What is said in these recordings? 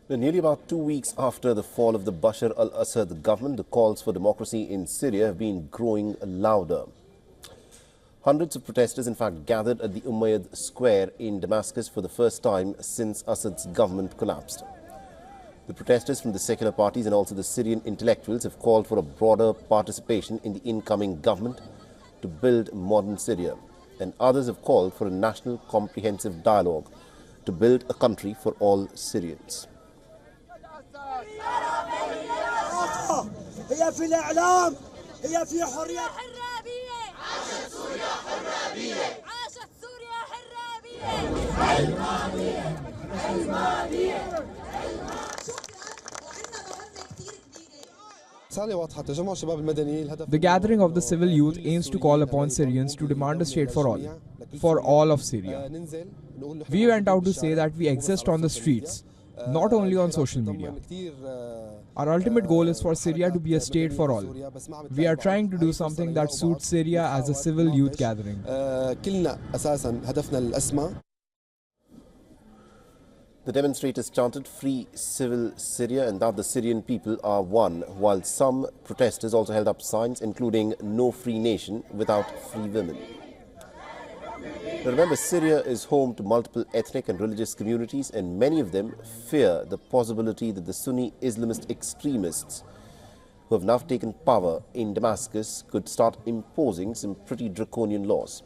Nearly about 2 weeks after the fall of the Bashar al-Assad government, the calls for democracy in Syria have been growing louder. Hundreds of protesters, in fact, gathered at the Umayyad Square in Damascus for the first time since Assad's government collapsed. The protesters from the secular parties and also the Syrian intellectuals have called for a broader participation in the incoming government to build modern Syria. And others have called for a national comprehensive dialogue to build a country for all Syrians. هي في الإعلام هي في حرية عاشت سوريا حرابية عاشت سوريا حرابية الماضية The gathering of the civil youth aims to call upon Syrians to demand a state for all of Syria. We went out to say that we exist on the streets, not only on social media. Our ultimate goal is for Syria to be a state for all. We are trying to do something that suits Syria as a civil youth gathering. The demonstrators chanted "Free Civil Syria" and that the Syrian people are one, while some protesters also held up signs including "No free nation without free women." Now remember, Syria is home to multiple ethnic and religious communities, and many of them fear the possibility that the Sunni Islamist extremists who have now taken power in Damascus could start imposing some pretty draconian laws.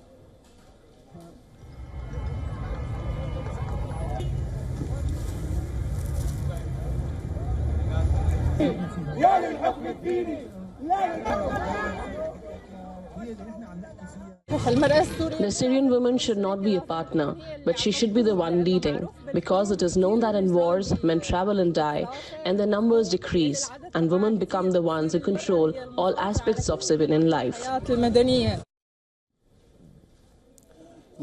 The Syrian woman should not be a partner, but she should be the one leading, because it is known that in wars, men travel and die, and their numbers decrease, and women become the ones who control all aspects of civilian life.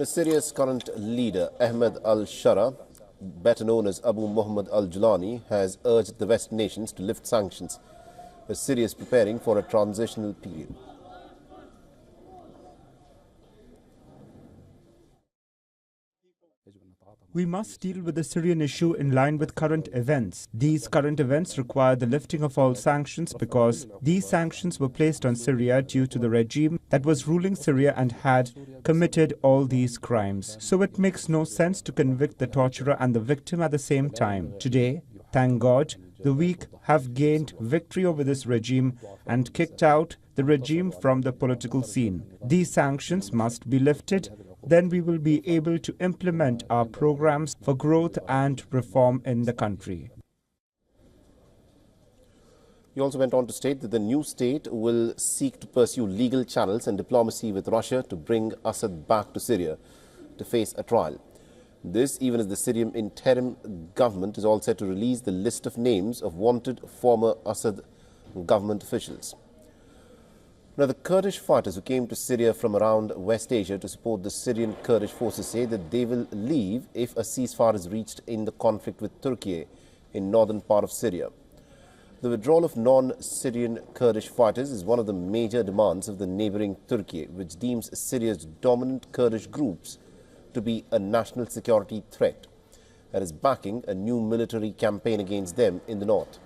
Syria's current leader, Ahmed al-Shara, better known as Abu Muhammad al-Julani, has urged the West nations to lift sanctions as Syria is preparing for a transitional period. We must deal with the Syrian issue in line with current events. These current events require the lifting of all sanctions because these sanctions were placed on Syria due to the regime that was ruling Syria and had committed all these crimes. So it makes no sense to convict the torturer and the victim at the same time. Today, thank God, the weak have gained victory over this regime and kicked out the regime from the political scene. These sanctions must be lifted. Then we will be able to implement our programs for growth and reform in the country. He also went on to state that the new state will seek to pursue legal channels and diplomacy with Russia to bring Assad back to Syria to face a trial. This even as the Syrian interim government is all set to release the list of names of wanted former Assad government officials. Now, the Kurdish fighters who came to Syria from around West Asia to support the Syrian Kurdish forces say that they will leave if a ceasefire is reached in the conflict with Turkey in northern part of Syria. The withdrawal of non-Syrian Kurdish fighters is one of the major demands of the neighboring Turkey, which deems Syria's dominant Kurdish groups to be a national security threat and is backing a new military campaign against them in the north.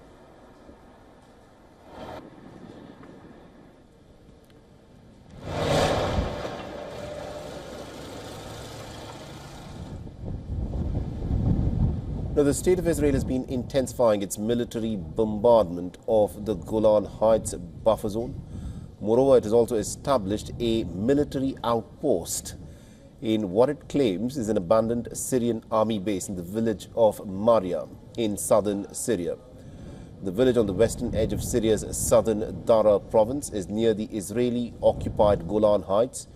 Now, the state of Israel has been intensifying its military bombardment of the Golan Heights buffer zone. Moreover, it has also established a military outpost in what it claims is an abandoned Syrian army base in the village of Maria in southern Syria. The village on the western edge of Syria's southern Dara province is near the Israeli-occupied Golan Heights,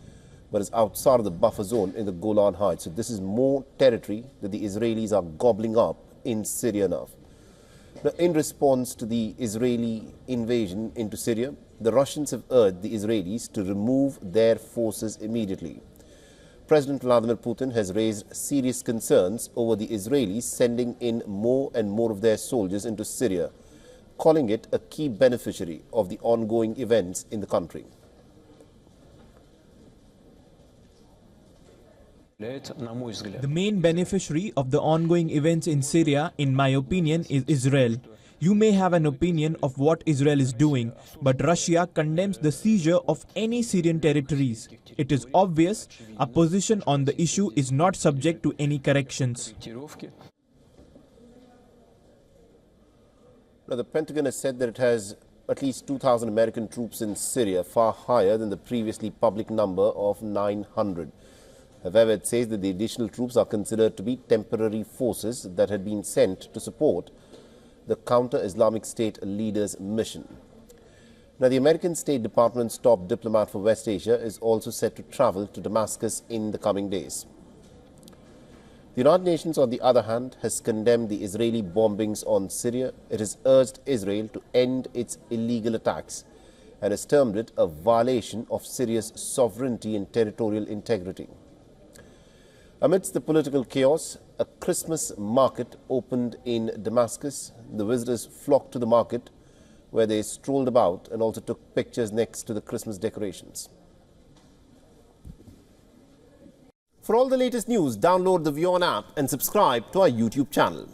but is outside of the buffer zone in the Golan Heights. So this is more territory that the Israelis are gobbling up in Syria now. Now, in response to the Israeli invasion into Syria, the Russians have urged the Israelis to remove their forces immediately. President Vladimir Putin has raised serious concerns over the Israelis sending in more and more of their soldiers into Syria, calling it a key beneficiary of the ongoing events in the country. The main beneficiary of the ongoing events in Syria, in my opinion, is Israel. You may have an opinion of what Israel is doing, but Russia condemns the seizure of any Syrian territories. It is obvious our position on the issue is not subject to any corrections. Now, the Pentagon has said that it has at least 2,000 American troops in Syria, far higher than the previously public number of 900. However, it says that the additional troops are considered to be temporary forces that had been sent to support the counter-Islamic State leader's mission. Now, the American State Department's top diplomat for West Asia is also set to travel to Damascus in the coming days. The United Nations, on the other hand, has condemned the Israeli bombings on Syria. It has urged Israel to end its illegal attacks and has termed it a violation of Syria's sovereignty and territorial integrity. Amidst the political chaos, a Christmas market opened in Damascus. The visitors flocked to the market, where they strolled about and also took pictures next to the Christmas decorations. For all the latest news, download the WION app and subscribe to our YouTube channel.